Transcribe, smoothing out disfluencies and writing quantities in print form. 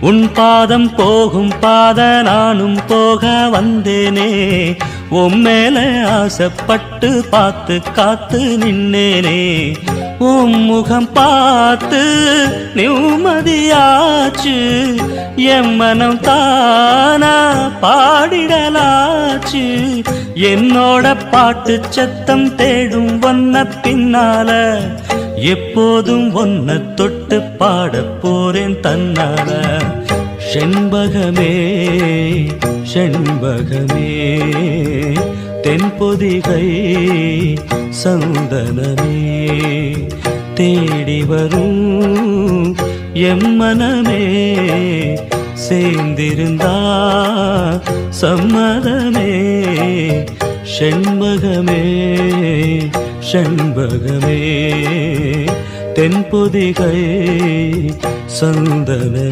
உன் பாதம் போகும் பாத நானும் போக வந்தேனே, உம்மேல ஆசைப்பட்டு பார்த்து காத்து நின்னேனே. உன் முகம் பார்த்து நிம்மதியாச்சு, என் மனம் தானா பாடிடலாச்சு. என்னோட பாட்டு சத்தம் தேடும் ஒன்ன பின்னால, எப்போதும் ஒன்ன தொட்டு பாட போறேன் தன்னால. செண்பகமே செண்பகமே தென்பொதிகை சந்தனமே, தேடி வரும் எம்மனமே, சேர்ந்திருந்தா சம்மதமே. செண்பகமே செண்பகமே தென்பொதிகை சந்தனமே.